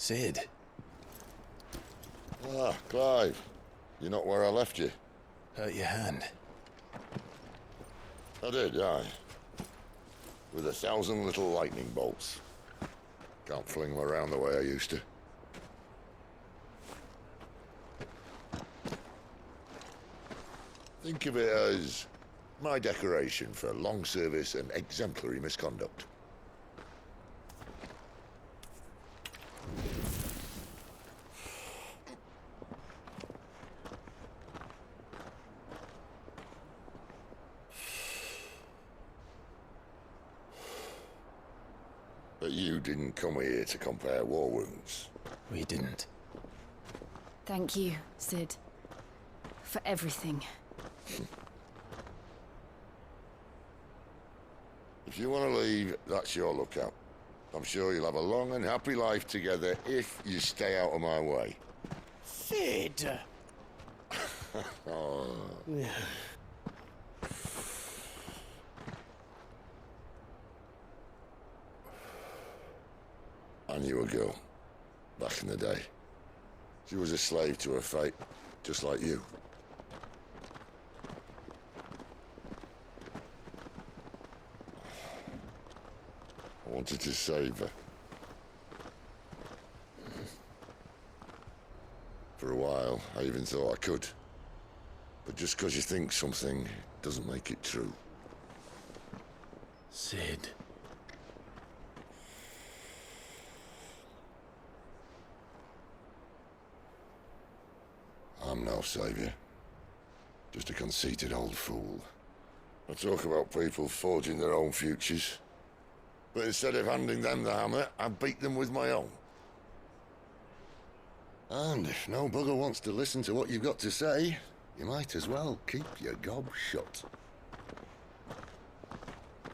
Sid. Ah, Clive. You're not where I left you. Hurt your hand. I did, aye. With 1,000 little lightning bolts. Can't fling them around the way I used to. Think of it as my decoration for long service and exemplary misconduct. But you didn't come here to compare war wounds. We didn't. Thank you, Sid. For everything. If you want to leave, that's your lookout. I'm sure you'll have a long and happy life together if you stay out of my way. Sid! Oh. I knew a girl, back in the day. She was a slave to her fate, just like you. I wanted to save her. For a while, I even thought I could. But just because you think something doesn't make it true. Sid. I'm no savior. Just a conceited old fool. I talk about people forging their own futures. But instead of handing them the hammer, I beat them with my own. And if no bugger wants to listen to what you've got to say, you might as well keep your gob shut.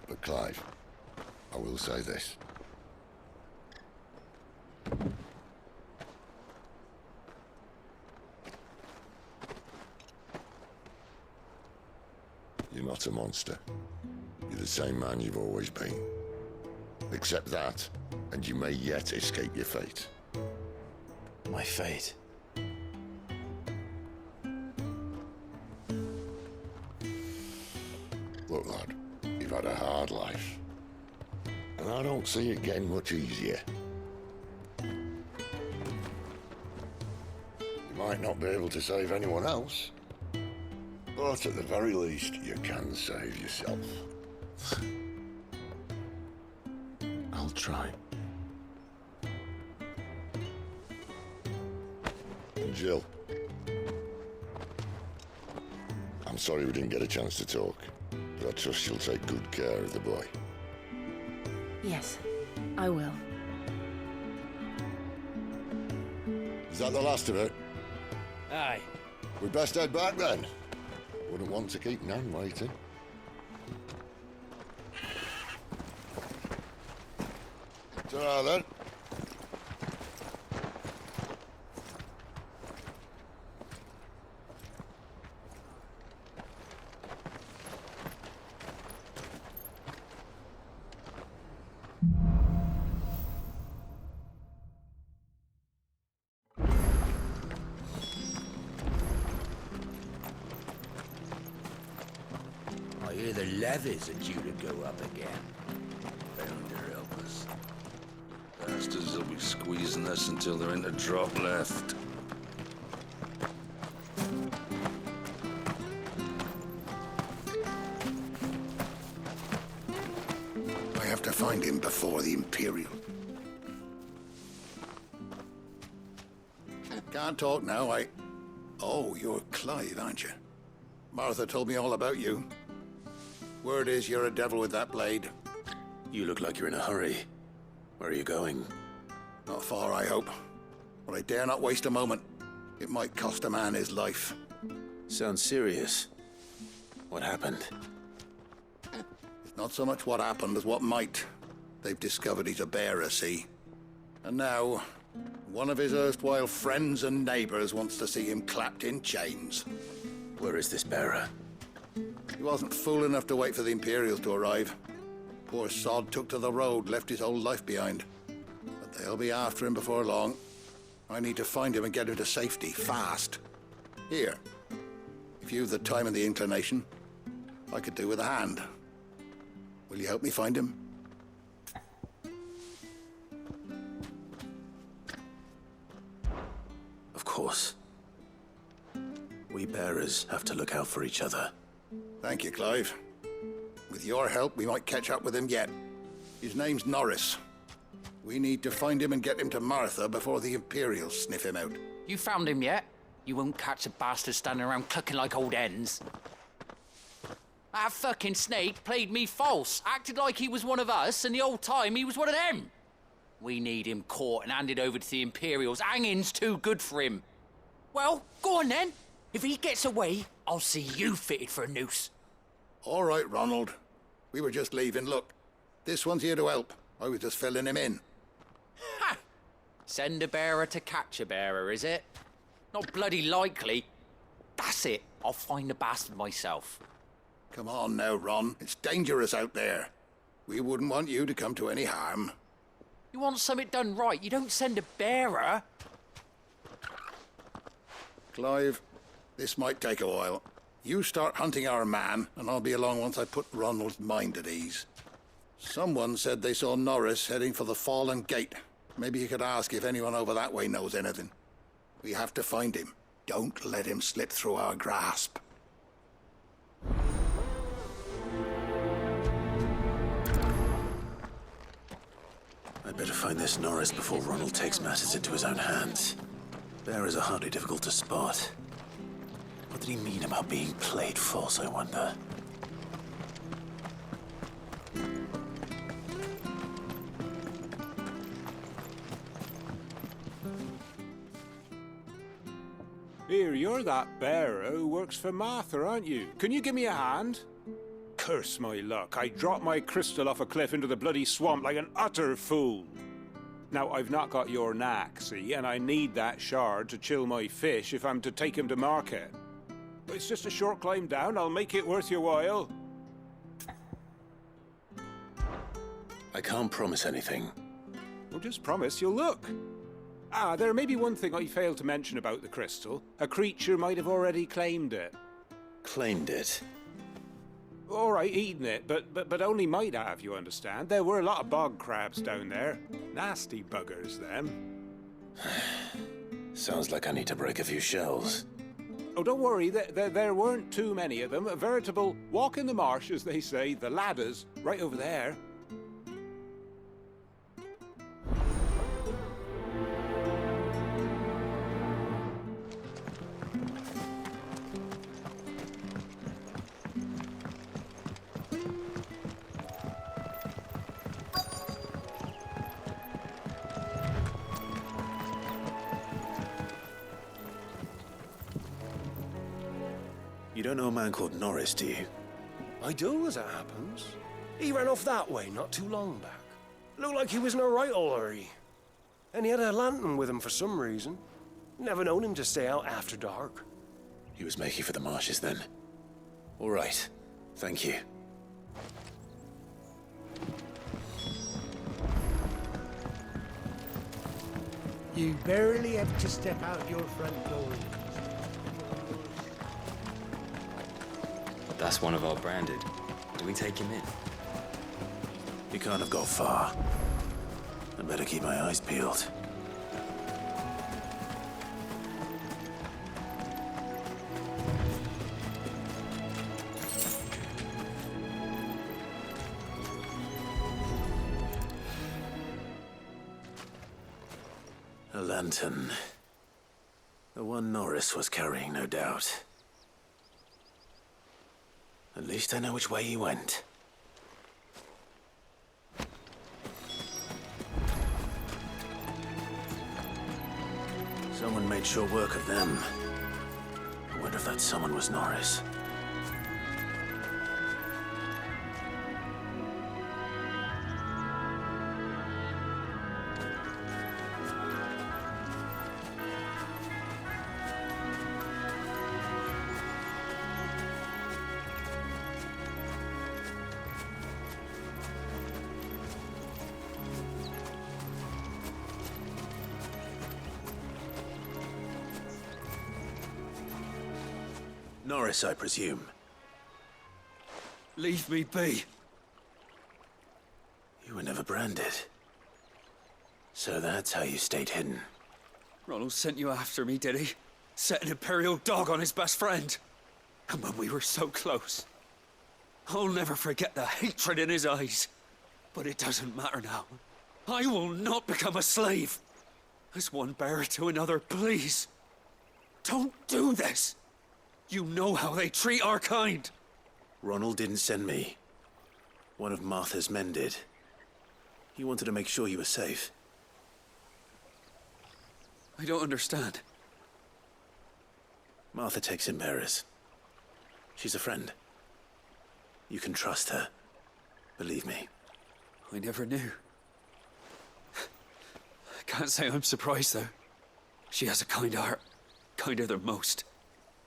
But Clive, I will say this. You're not a monster. You're the same man you've always been. Accept that, and you may yet escape your fate. My fate. Look, lad, you've had a hard life. And I don't see it getting much easier. You might not be able to save anyone else, but at the very least, you can save yourself. I'll try. And Jill, I'm sorry we didn't get a chance to talk, but I trust she'll take good care of the boy. Yes, I will. Is that the last of it? Aye. We'd best head back then. Wouldn't want to keep Nan waiting. Ta-ra then. I hear the levies are due to go up again. Bound to help us. Bastards will be squeezing us until there ain't a drop left. I have to find him before the Imperial. Can't talk now, Oh, you're Clive, aren't you? Martha told me all about you. Word is you're a devil with that blade. You look like you're in a hurry. Where are you going? Not far, I hope. But I dare not waste a moment. It might cost a man his life. Sounds serious. What happened? It's not so much what happened as what might. They've discovered he's a bearer, see? And now, one of his erstwhile friends and neighbors wants to see him clapped in chains. Where is this bearer? He wasn't fool enough to wait for the Imperials to arrive. Poor sod took to the road, left his whole life behind. But they'll be after him before long. I need to find him and get him to safety, fast. Here, if you've the time and the inclination, I could do with a hand. Will you help me find him? Of course. We bearers have to look out for each other. Thank you, Clive. With your help, we might catch up with him yet. His name's Norris. We need to find him and get him to Martha before the Imperials sniff him out. You found him yet? You won't catch a bastard standing around clucking like old hens. That fucking snake played me false, acted like he was one of us, and the whole time he was one of them. We need him caught and handed over to the Imperials. Hanging's too good for him. Well, go on then. If he gets away, I'll see you fitted for a noose. All right, Ronald. We were just leaving. Look, this one's here to help. I was just filling him in. Ha! Send a bearer to catch a bearer, is it? Not bloody likely. That's it. I'll find the bastard myself. Come on now, Ron. It's dangerous out there. We wouldn't want you to come to any harm. You want something done right, you don't send a bearer. Clive, this might take a while. You start hunting our man, and I'll be along once I put Ronald's mind at ease. Someone said they saw Norris heading for the Fallen Gate. Maybe you could ask if anyone over that way knows anything. We have to find him. Don't let him slip through our grasp. I'd better find this Norris before Ronald takes matters into his own hands. Bearers are hardly difficult to spot. What did he mean about being played false, I wonder? Here, you're that bearer who works for Martha, aren't you? Can you give me a hand? Curse my luck, I dropped my crystal off a cliff into the bloody swamp like an utter fool. Now, I've not got your knack, see, and I need that shard to chill my fish if I'm to take him to market. But it's just a short climb down, I'll make it worth your while. I can't promise anything. Well, just promise you'll look. Ah, there may be one thing I failed to mention about the crystal. A creature might have already claimed it. Claimed it? All right, eaten it, but only might have, you understand. There were a lot of bog crabs down there. Nasty buggers, them. Sounds like I need to break a few shells. Oh, don't worry, there weren't too many of them. A veritable walk in the marsh, as they say, the ladders, right over there. You don't know a man called Norris, do you? I do, as it happens. He ran off that way not too long back. Looked like he was in a right old hurry. And he had a lantern with him for some reason. Never known him to stay out after dark. He was making for the marshes then. All right. Thank you. You barely have to step out your front door. That's one of our branded. Do we take him in? He can't have got far. I better keep my eyes peeled. A lantern. The one Norris was carrying, no doubt. At least I know which way he went. Someone made sure work of them. I wonder if that someone was Norris. Norris, I presume. Leave me be. You were never branded. So that's how you stayed hidden. Ronald sent you after me, did he? Set an Imperial dog on his best friend. And when we were so close. I'll never forget the hatred in his eyes. But it doesn't matter now. I will not become a slave. As one bearer to another, please. Don't do this. You know how they treat our kind. Ronald didn't send me. One of Martha's men did. He wanted to make sure you were safe. I don't understand. Martha takes in bearers. She's a friend. You can trust her. Believe me. I never knew. I can't say I'm surprised, though. She has a kind heart. Kinder than most.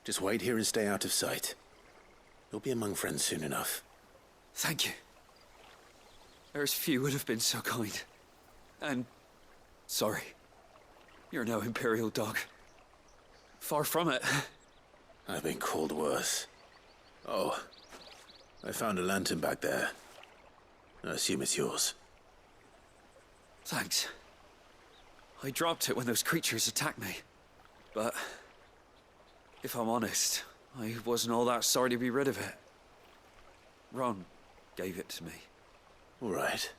Just wait here and stay out of sight. You'll be among friends soon enough. Thank you. There's few would have been so kind. And... sorry. You're no Imperial dog. Far from it. I've been called worse. Oh, I found a lantern back there. I assume it's yours. Thanks. I dropped it when those creatures attacked me. But... if I'm honest, I wasn't all that sorry to be rid of it. Ron gave it to me. All right.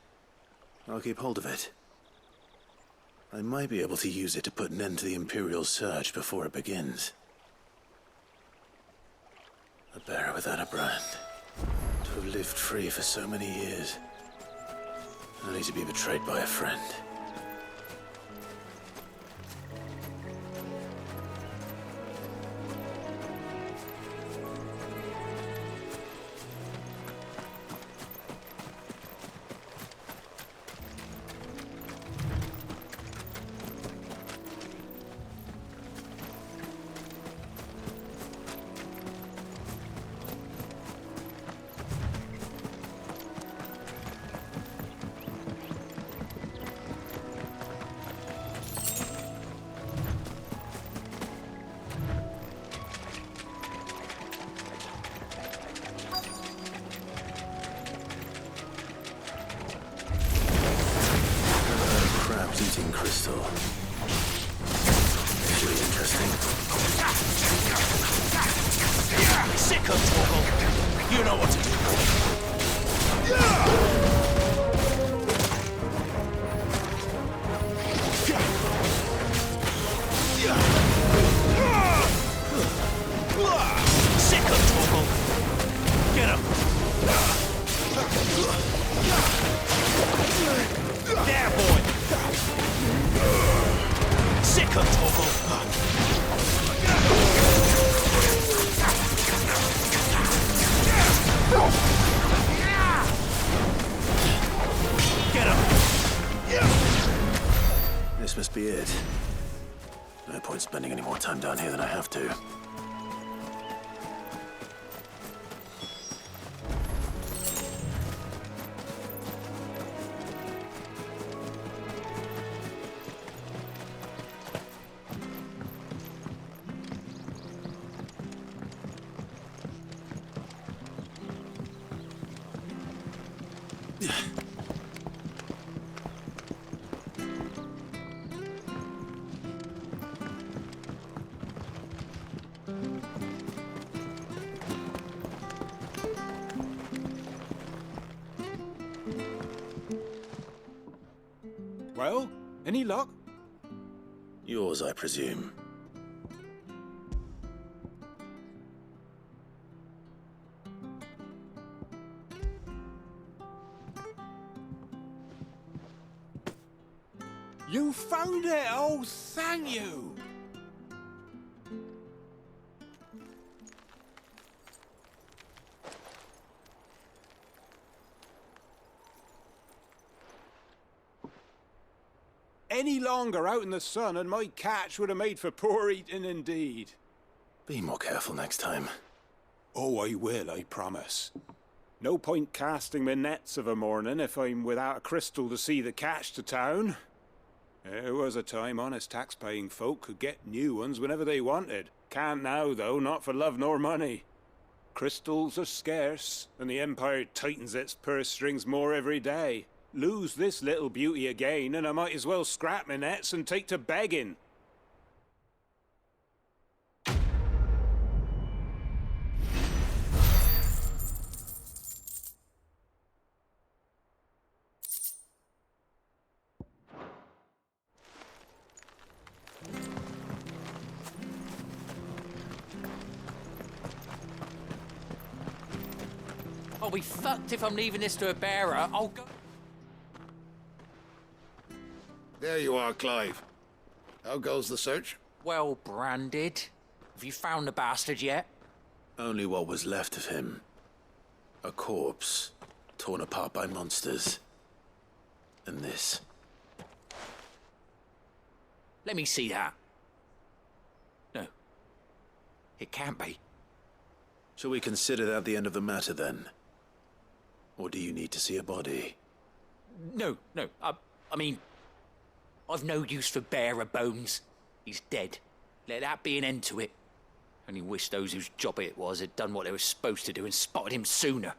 I'll keep hold of it. I might be able to use it to put an end to the Imperial surge before it begins. A bearer without a brand. To have lived free for so many years. Only to be betrayed by a friend. Eating crystal. Actually interesting. Sick of Torgal. You know what to do. Sick of Torgal. Get him. There, boy. Sick of Torgal. Get him. This must be it. No point spending any more time down here than I have to. Well, any luck? Yours, I presume. You found it! Oh, thank you! Any longer out in the sun and my catch would have made for poor eating indeed. Be more careful next time. Oh, I will, I promise. No point casting my nets of a morning if I'm without a crystal to see the catch to town. There was a time honest tax-paying folk could get new ones whenever they wanted. Can't now, though, not for love nor money. Crystals are scarce, and the Empire tightens its purse strings more every day. Lose this little beauty again, and I might as well scrap my nets and take to begging. I'll be fucked if I'm leaving this to a bearer. I'll go... There you are, Clive. How goes the search? Well branded. Have you found the bastard yet? Only what was left of him. A corpse, torn apart by monsters. And this. Let me see that. No. It can't be. Shall we consider that the end of the matter, then? Or do you need to see a body? No. I mean, I've no use for bearer bones. He's dead. Let that be an end to it. Only wish those whose job it was had done what they were supposed to do and spotted him sooner.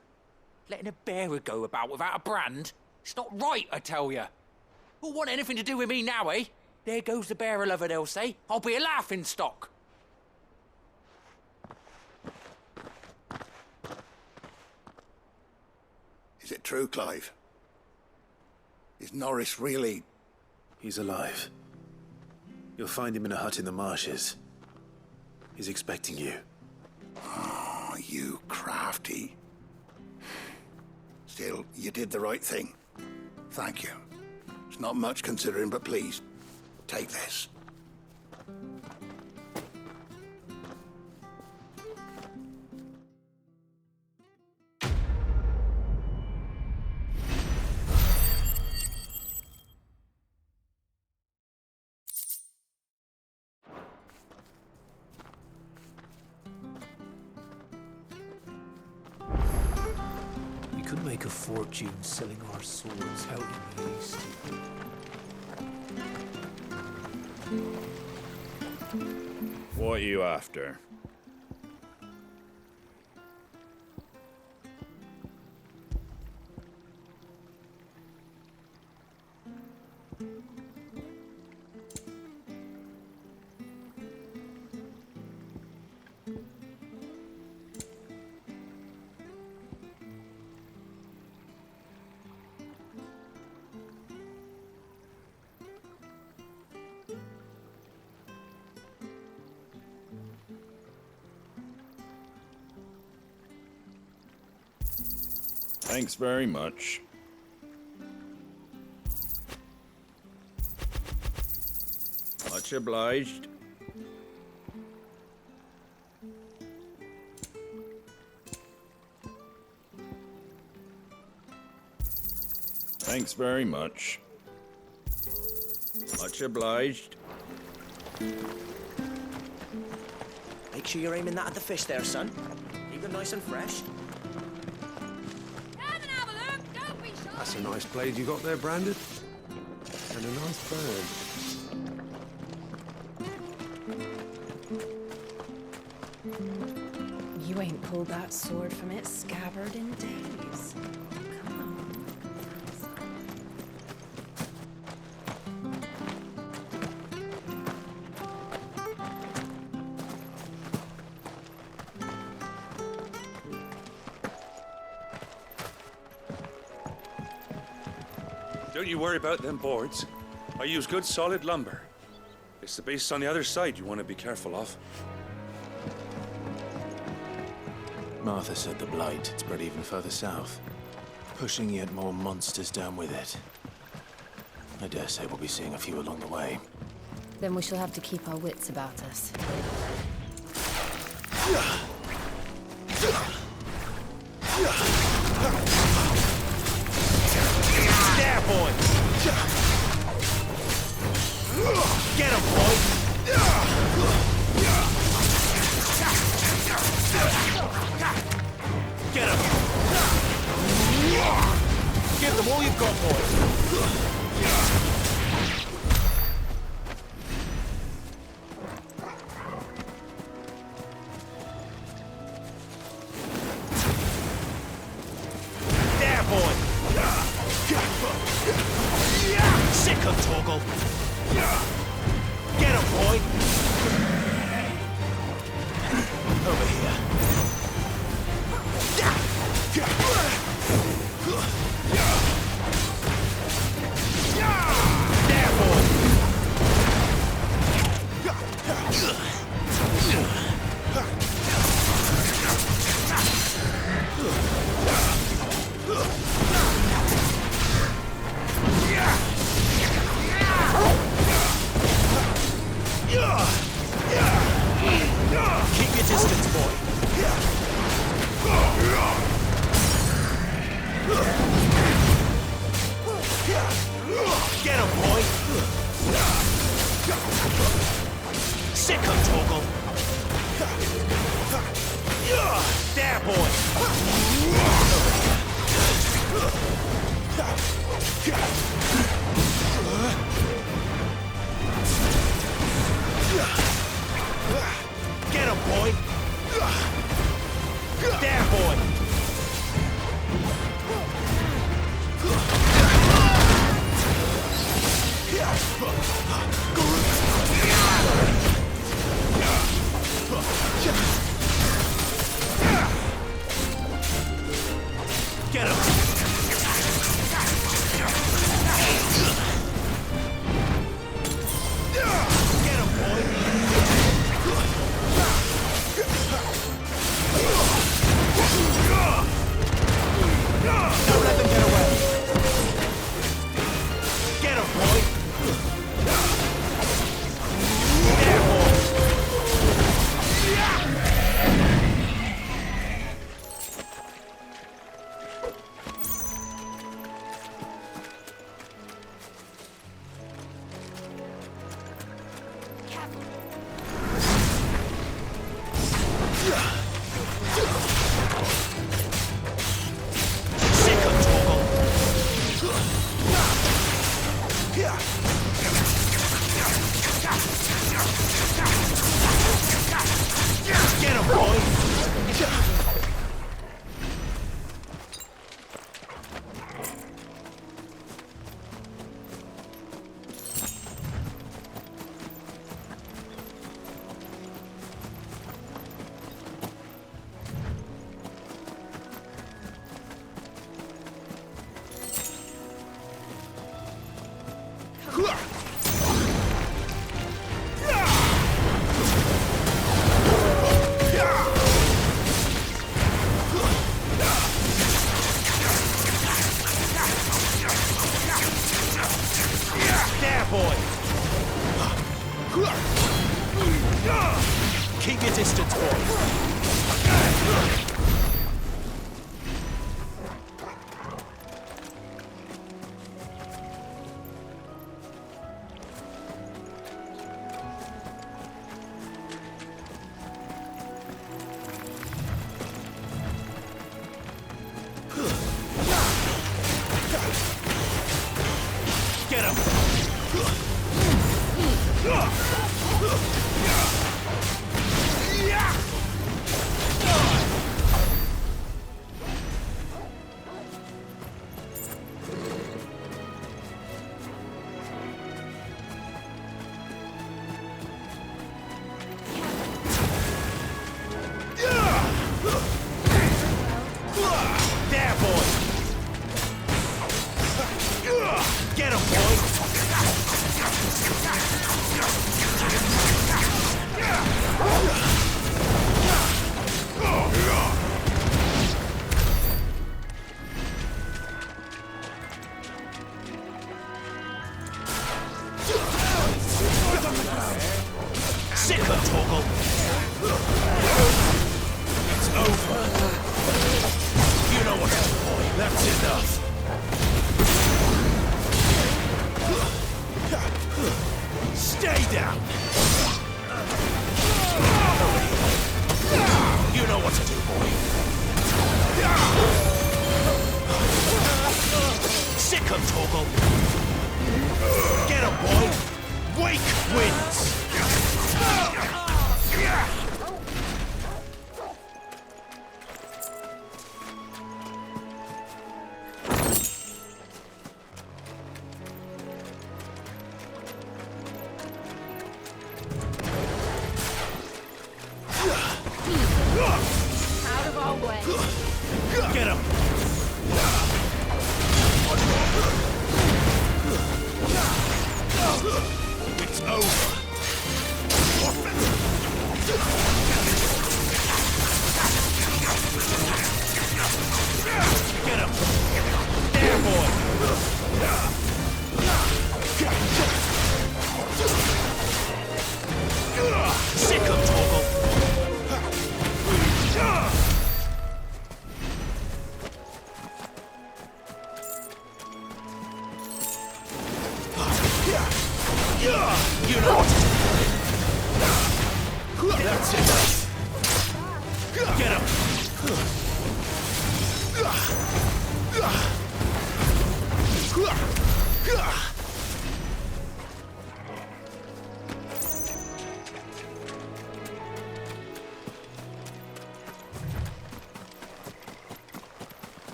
Letting a bearer go about without a brand? It's not right, I tell you. Who'll want anything to do with me now, eh? There goes the bearer lover, they'll say. I'll be a laughing stock. Is it true, Clive? Is Norris really... He's alive. You'll find him in a hut in the marshes. He's expecting you. Oh, you crafty. Still, you did the right thing. Thank you. It's not much considering, but please, take this. We could make a fortune selling our swords out in the East. What are you after? Thanks very much. Much obliged. Thanks very much. Much obliged. Make sure you're aiming that at the fish there, son. Keep them nice and fresh. That's a nice blade you got there, Brandon. And a nice bird. You ain't pulled that sword from its scabbard in days. Come on. Don't you worry about them boards. I use good solid lumber. It's the base on the other side you want to be careful of. Martha said the blight had spread even further south, pushing yet more monsters down with it. I dare say we'll be seeing a few along the way. Then we shall have to keep our wits about us. There, boy! Get him, boy! Get him! Give them all you've got, boy! him, Torgal! Get him, boy! Over here. There, boy! Keep your distance, boy. Get him, boy. Sick him, Torgal. There, boy. Get him, boy! There, boy! Get him! Get him, boy! Don't let them get away! Get him, boy! There, boy! Sick of Torgal! Get him, boy! There, boy! Keep your distance, boy! Get him! There, boy! Get him, boy! Sick of Torgal! It's over! You know what to do, boy. That's enough! Stay down! You know what to do, boy. Sick of Torgal! Get him, boy! Wake wins! You know what to do. That's it. Get him.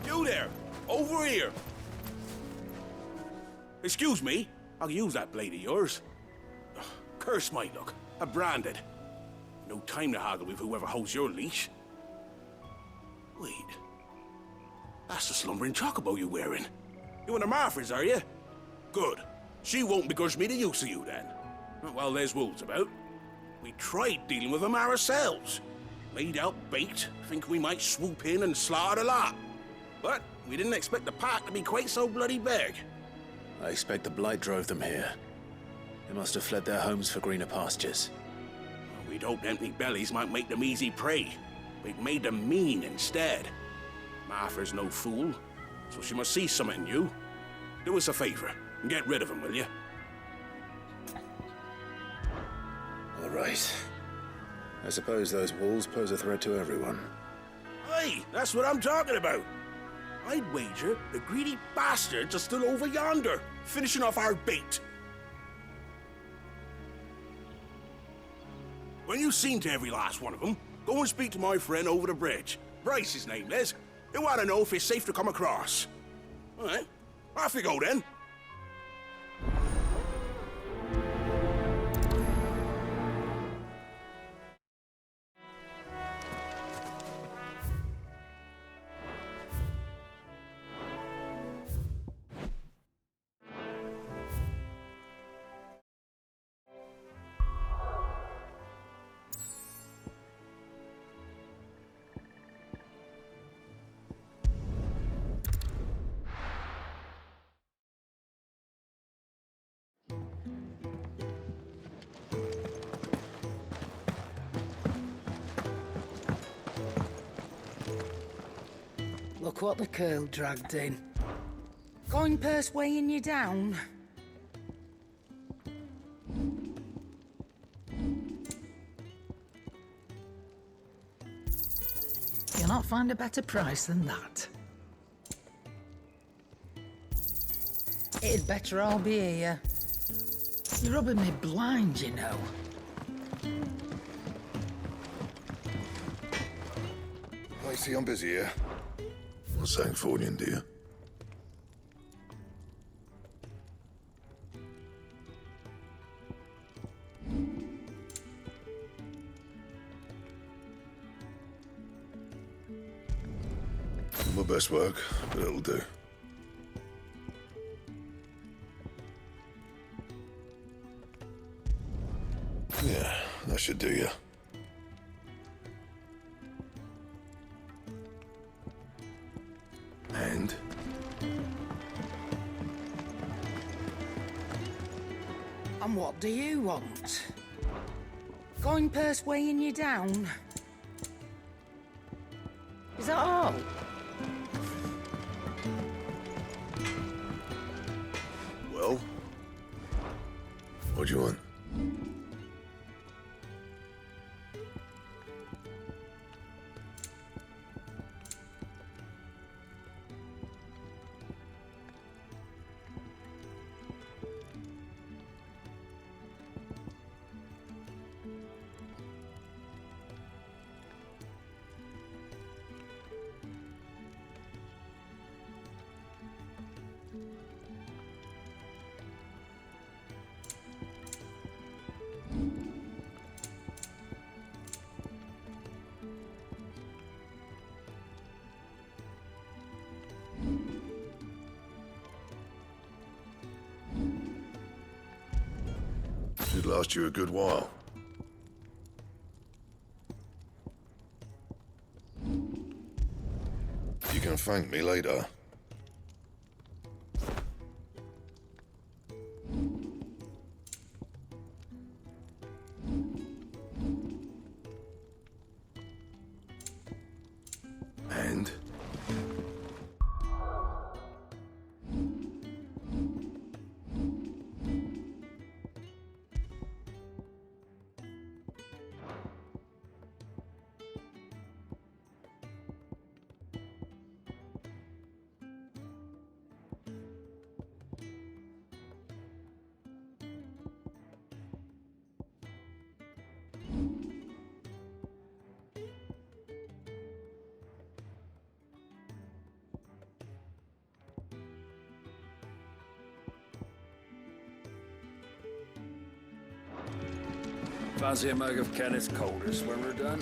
You there! Over here! Excuse me, I'll use that blade of yours. Ugh, curse my luck. I'm branded. No time to haggle with whoever holds your leash. Wait. That's the slumbering chocobo you're wearing. You and the Marfors, are you? Good. She won't begrudge me the use of you, then. Well, there's wolves about. We tried dealing with them ourselves. Laid out bait, thinking we might swoop in and slaughter the lot. But we didn't expect the pack to be quite so bloody big. I expect the blight drove them here. They must have fled their homes for greener pastures. We'd hoped empty bellies might make them easy prey. We'd made them mean instead. Martha's no fool, so she must see something in you. Do us a favor and get rid of them, will you? All right. I suppose those wolves pose a threat to everyone. Hey, that's what I'm talking about. I'd wager the greedy bastards are still over yonder, finishing off our bait. When you've seen to every last one of them, go and speak to my friend over the bridge. Bryce, his name is. He want to know if it's safe to come across. All right, off you go then. Look what the curl dragged in. Coin purse weighing you down. You'll not find a better price than that. It'd better all be here. You're rubbing me blind, you know. I see I'm busy here. Not saying Fordian, do you? My best work, but it'll do. Yeah, that should do you. And? And what do you want? Coin purse weighing you down? Is that all? Well? What do you want? Should last you a good while. You can thank me later. Fancy a mug of Kenneth's coldest when we're done?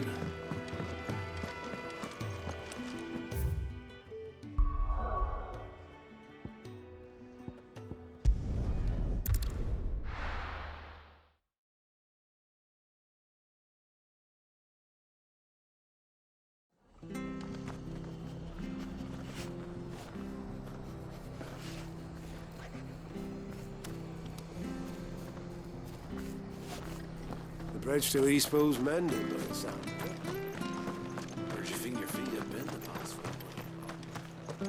The bridge to Eastpool's mended by the sound of it. Where do you think your feet have been the past 4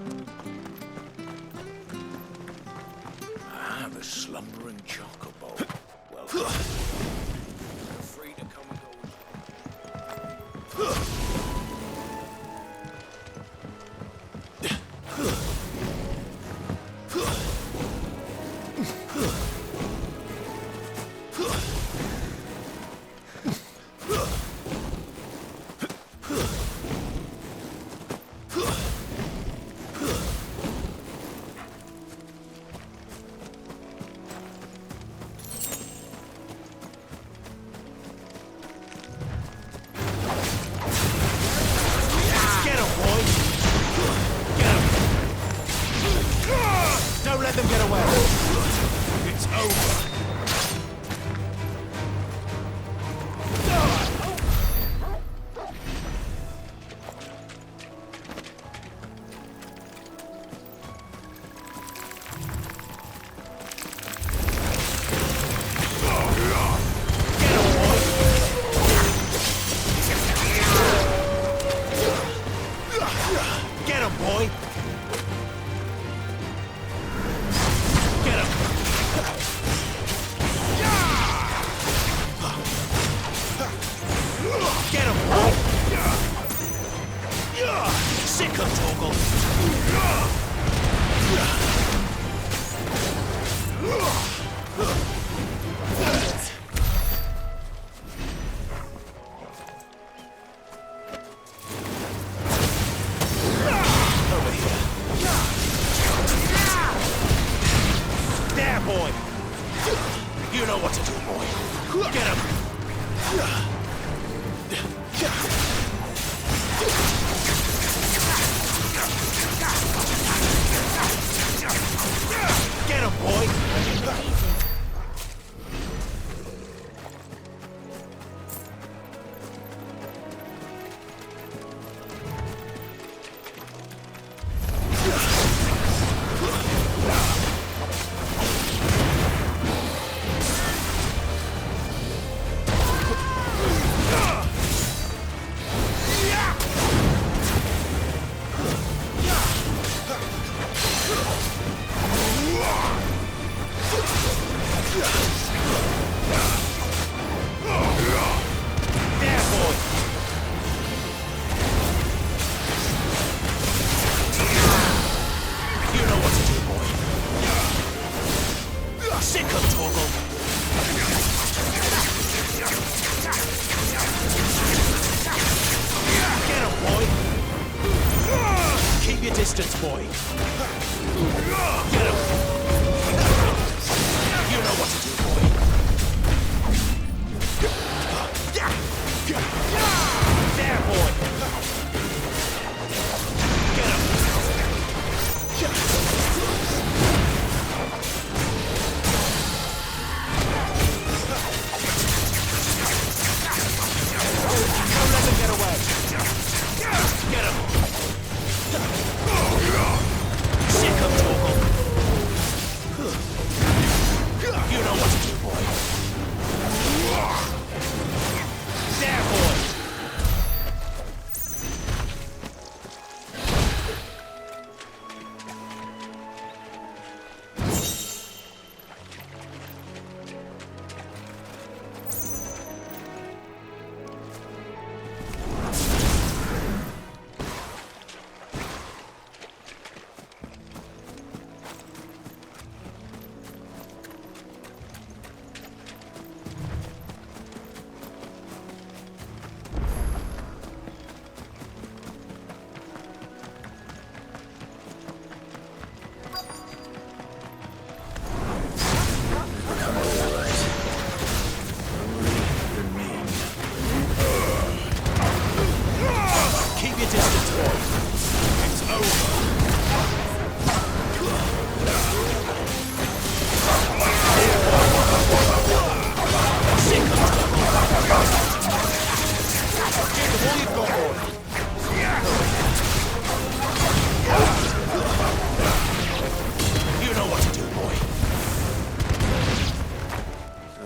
months? Ah, the slumbering chocobo. Welcome. You're free to come and go.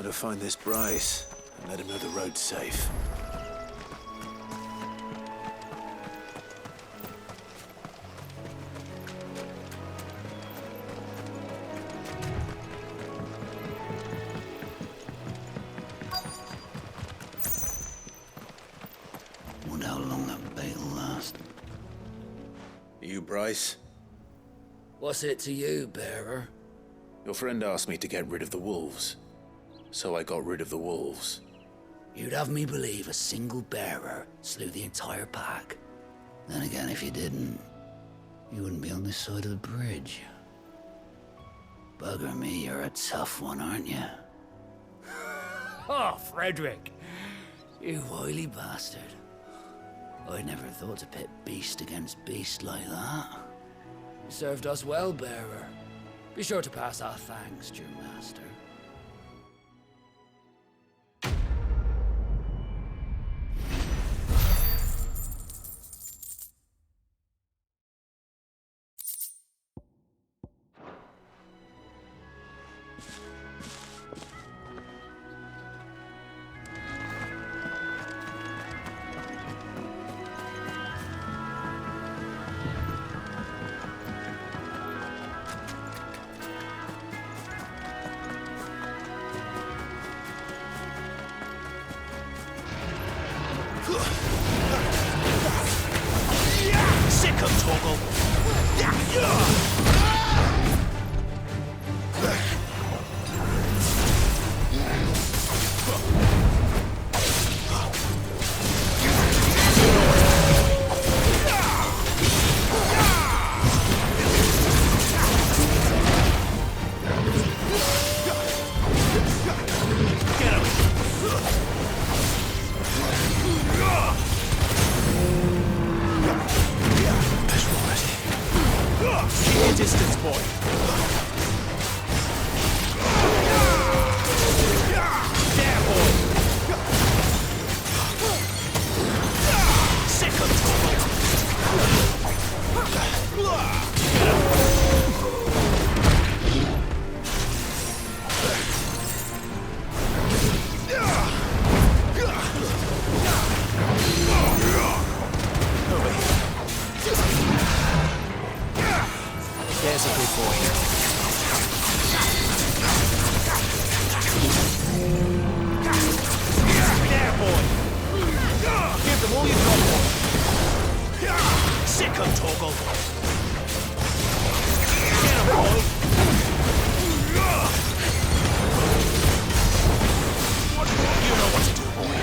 Better find this Bryce and let him know the road's safe. Wonder how long that bait'll last. You, Bryce? What's it to you, bearer? Your friend asked me to get rid of the wolves, so I got rid of the wolves. You'd have me believe a single bearer slew the entire pack. Then again, if you didn't, you wouldn't be on this side of the bridge. Bugger me, you're a tough one, aren't you? Oh, Frederick! You wily bastard. I never thought to pit beast against beast like that. You served us well, bearer. Be sure to pass our thanks to your master. Sick of Toggle! Distance, boy. There, boy. Sick of trouble. There's a good boy. There, boy. Give them all you've got, boy. Sick of Toggle. Get him, boy. You know what to do, boy.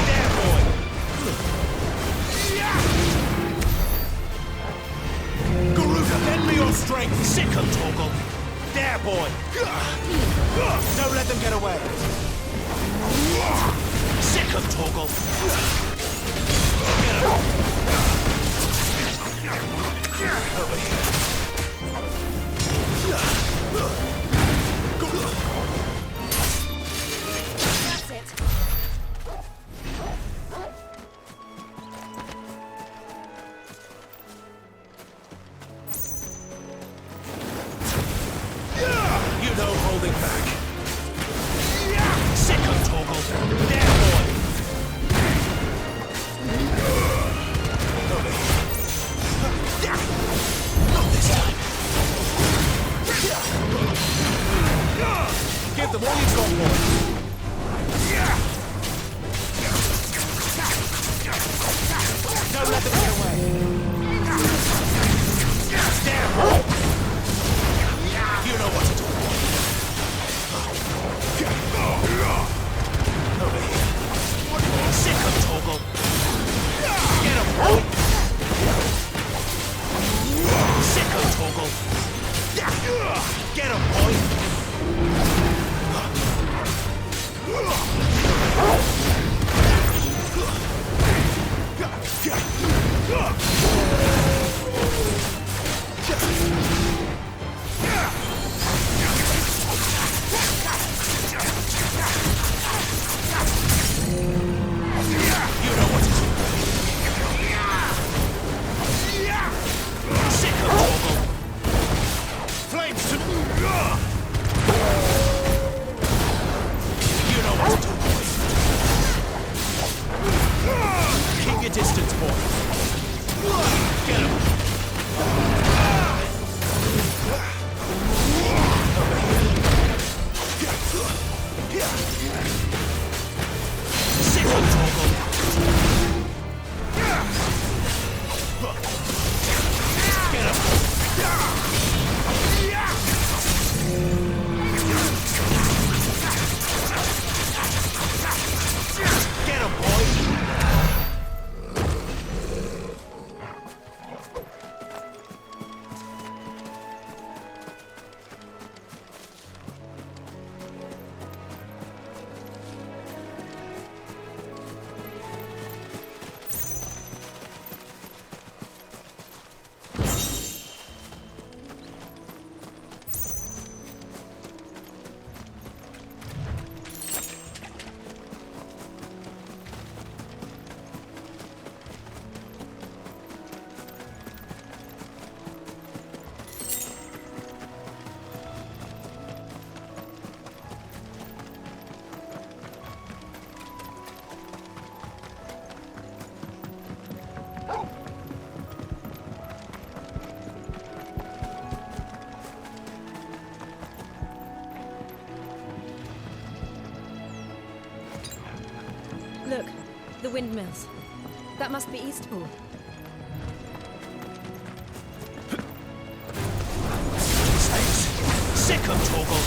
There, boy. Garuda, lend me your strength! Sick of Toggle! There, boy! Don't let them get away! Sick of Toggle! Get him! Over here. That's it. You know holding back. Sick of Toggle. There, boy. Over here. Not this time. Give them all you've got, boy. Don't let them get away. There, boy. You know what to do. Over here. Sick of Toggle. Get him, boy. Sick of Toggle. Get him, boy. You know what to do, boy. Keep your distance, boy. Get him. Sit on Torgal. Get him. Get him, boy. Look, the windmills. That must be Eastpool. Sick of Torgal.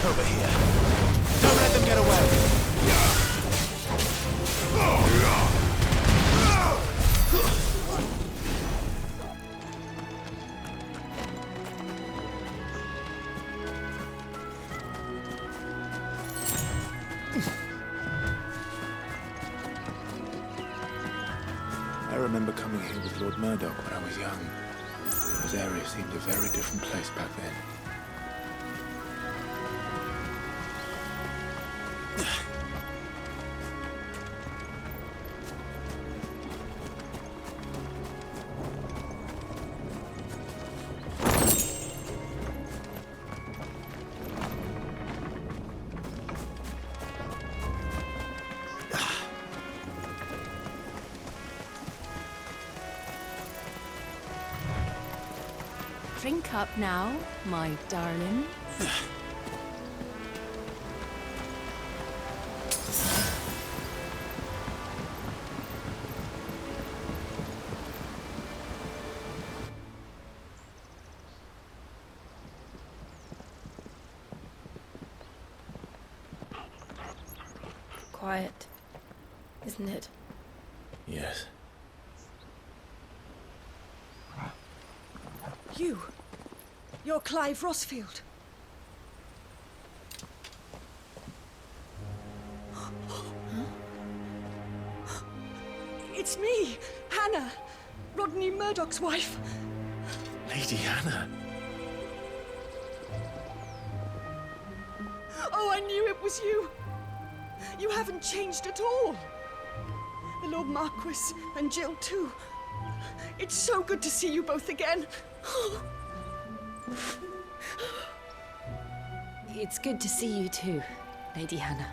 Over here. Don't let them get away. I remember coming here with Lord Murdoch when I was young. This area seemed a very different place back then. Drink up now, my darling. Quiet, isn't it? Yes. You're Clive Rossfield. It's me, Hannah, Rodney Murdoch's wife. Lady Hannah. Oh, I knew it was you. You haven't changed at all. The Lord Marquis and Jill too. It's so good to see you both again. It's good to see you too, Lady Hannah.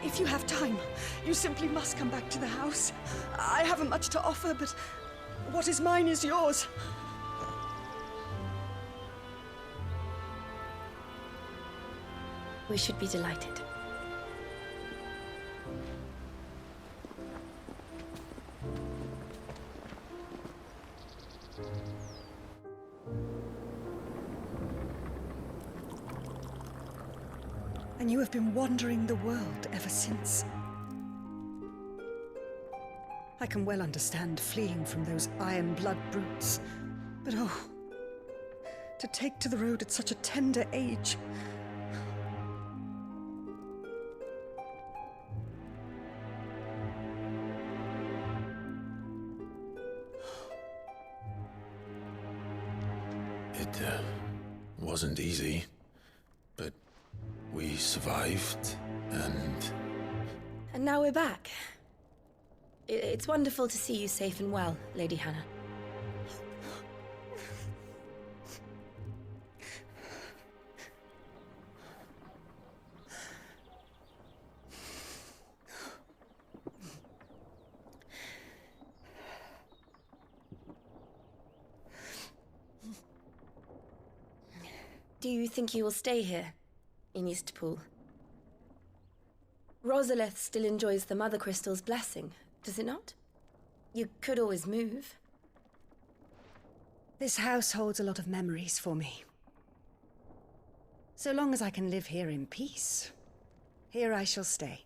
If you have time, you simply must come back to the house. I haven't much to offer, but what is mine is yours. We should be delighted. And you have been wandering the world ever since. I can well understand fleeing from those iron blood brutes, but oh, to take to the road at such a tender age. It wasn't easy, but we survived, and... And now we're back. It's wonderful to see you safe and well, Lady Hannah. Do you think you will stay here, in Eastpool? Rosalith still enjoys the Mother Crystal's blessing, does it not? You could always move. This house holds a lot of memories for me. So long as I can live here in peace, here I shall stay.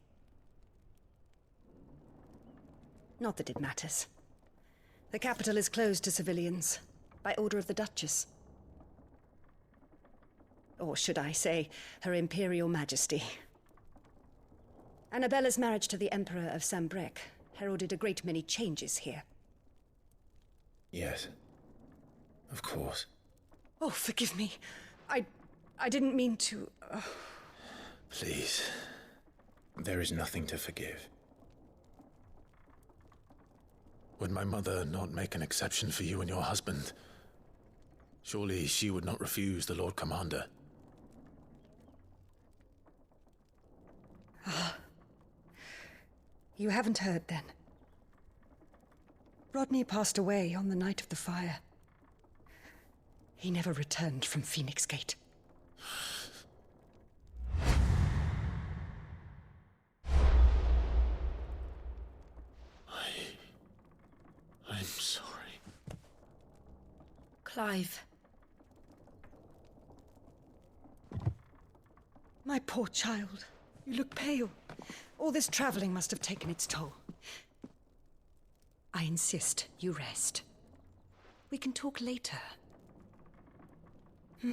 Not that it matters. The capital is closed to civilians, by order of the Duchess. Or should I say, Her Imperial Majesty. Annabella's marriage to the Emperor of Sambrec heralded a great many changes here. Yes. Of course. Oh, forgive me. I didn't mean to... Please. There is nothing to forgive. Would my mother not make an exception for you and your husband? Surely she would not refuse the Lord Commander. You haven't heard, then. Rodney passed away on the night of the fire. He never returned from Phoenix Gate. I'm sorry. Clive. My poor child. You look pale. All this traveling must have taken its toll. I insist you rest. We can talk later. Hmm?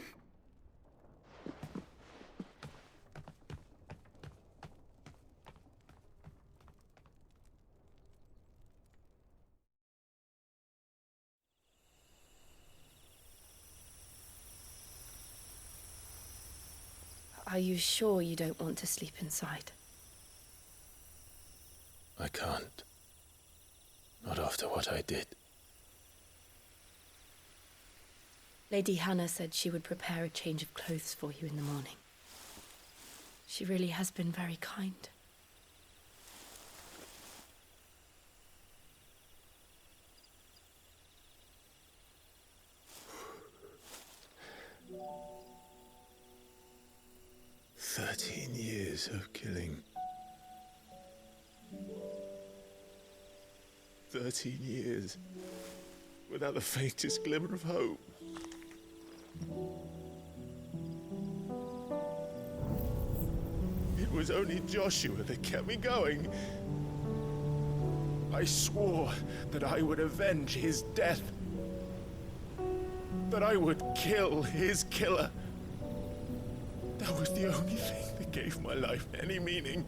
Are you sure you don't want to sleep inside? I can't. Not after what I did. Lady Hannah said she would prepare a change of clothes for you in the morning. She really has been very kind. Years of killing. 13 years without the faintest glimmer of hope. It was only Joshua that kept me going. I swore that I would avenge his death. That I would kill his killer. That was the only thing that gave my life any meaning.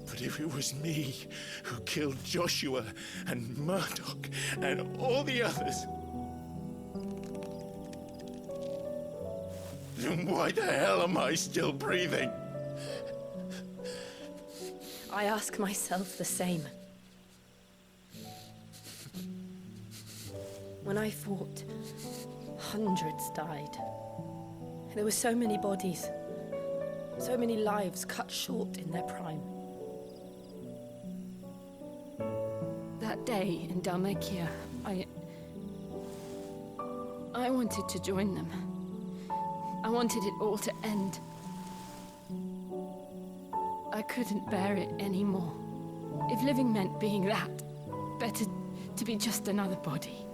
But if it was me who killed Joshua and Murdoch and all the others, then why the hell am I still breathing? I ask myself the same. When I fought, hundreds died. There were so many bodies, so many lives cut short in their prime. That day in Dalmacia, I wanted to join them. I wanted it all to end. I couldn't bear it anymore. If living meant being that, better to be just another body.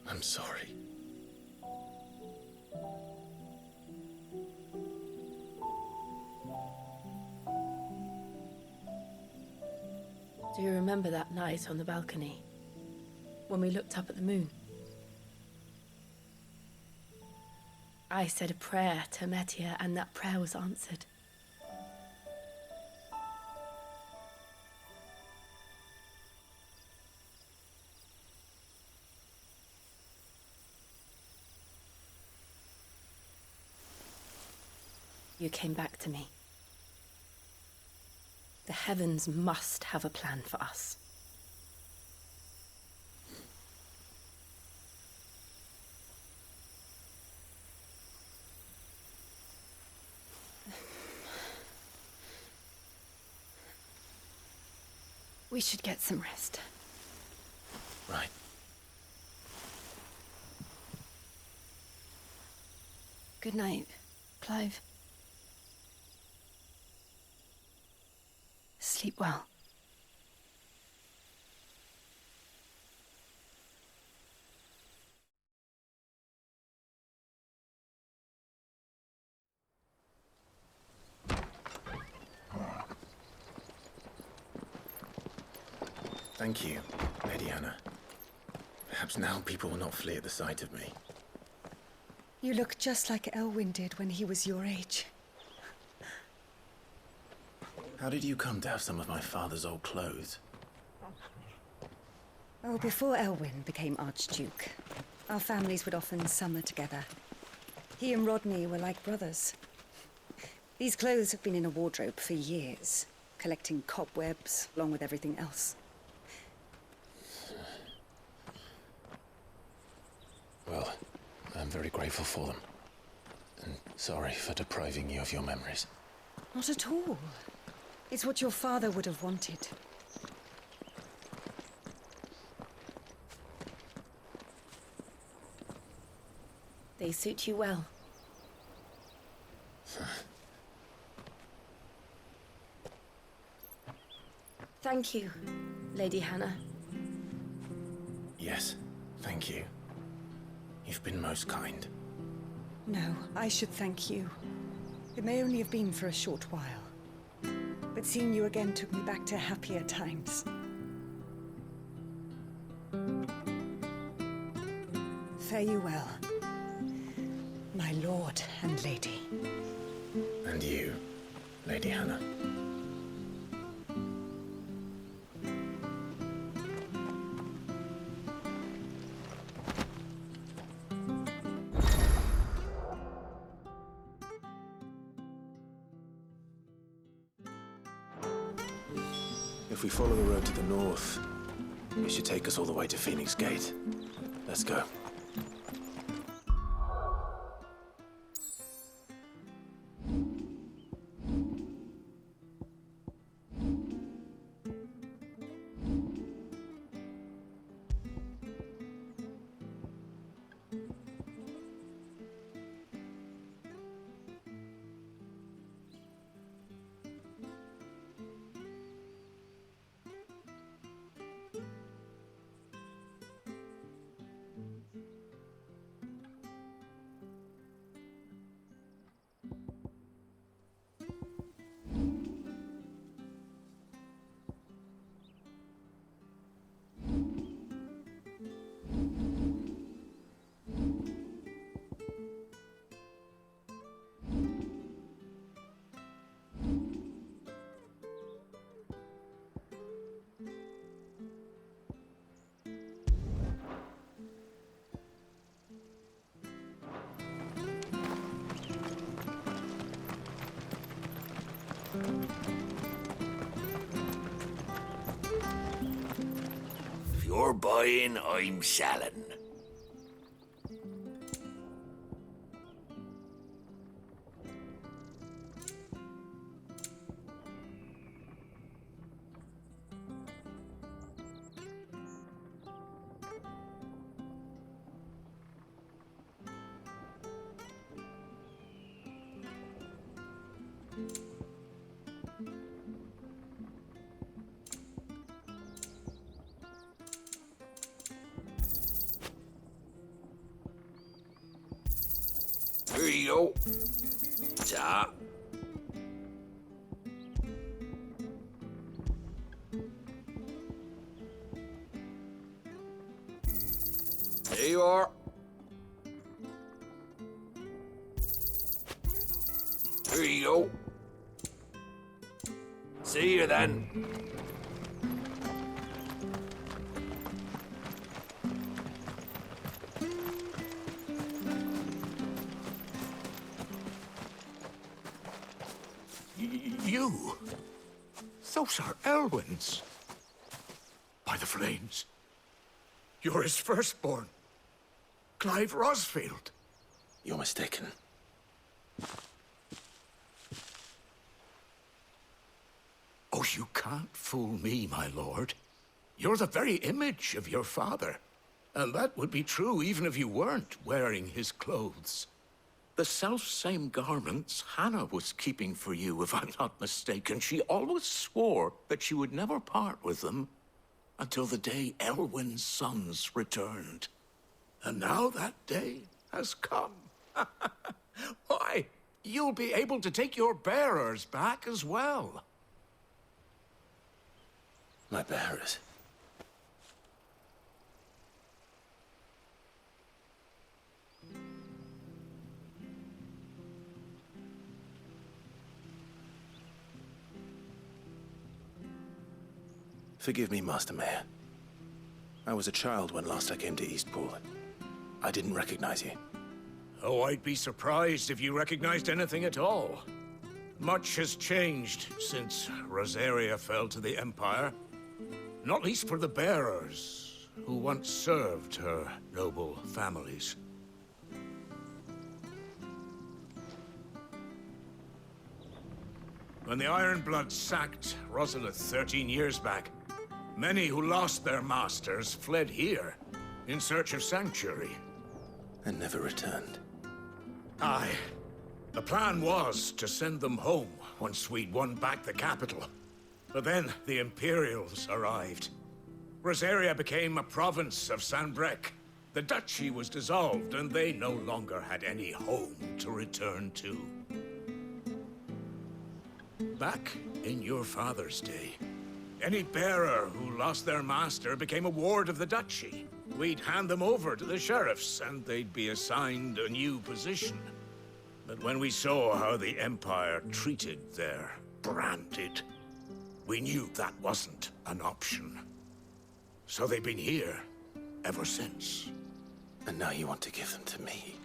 I'm sorry. Do you remember that night on the balcony, when we looked up at the moon? I said a prayer to Metia, and that prayer was answered. You came back to me. The heavens must have a plan for us. We should get some rest. Right. Good night, Clive. Sleep well. Thank you, Lady Hannah. Perhaps now people will not flee at the sight of me. You look just like Elwyn did when he was your age. How did you come to have some of my father's old clothes? Oh, before Elwyn became Archduke, our families would often summer together. He and Rodney were like brothers. These clothes have been in a wardrobe for years, collecting cobwebs along with everything else. Well, I'm very grateful for them. And sorry for depriving you of your memories. Not at all. It's what your father would have wanted. They suit you well. Thank you, Lady Hannah. Yes, thank you. You've been most kind. No, I should thank you. It may only have been for a short while, but seeing you again took me back to happier times. Fare you well, my lord and lady. And you, Lady Hannah. If we follow the road to the north, it should take us all the way to Phoenix Gate. Let's go. If you're buying, I'm selling. Here you go. Ta. There you are. Here you go. See you then. You? Those are Elwyn's. By the flames. You're his firstborn. Clive Rosfield. You're mistaken. Oh, you can't fool me, my lord. You're the very image of your father. And that would be true even if you weren't wearing his clothes. The self-same garments Hannah was keeping for you, if I'm not mistaken. She always swore that she would never part with them until the day Elwyn's sons returned. And now that day has come. Why, you'll be able to take your bearers back as well. My bearers? Forgive me, Master Mayor. I was a child when last I came to Eastpool. I didn't recognize you. Oh, I'd be surprised if you recognized anything at all. Much has changed since Rosaria fell to the Empire. Not least for the bearers, who once served her noble families. When the Ironbloods sacked Rosalith 13 years back, many who lost their masters fled here in search of sanctuary. And never returned. Aye. The plan was to send them home once we'd won back the capital. But then the Imperials arrived. Rosaria became a province of Sanbreque. The duchy was dissolved, and they no longer had any home to return to. Back in your father's day, any bearer who lost their master became a ward of the duchy. We'd hand them over to the sheriffs, and they'd be assigned a new position. But when we saw how the Empire treated their branded, we knew that wasn't an option. So they've been here ever since. And now you want to give them to me?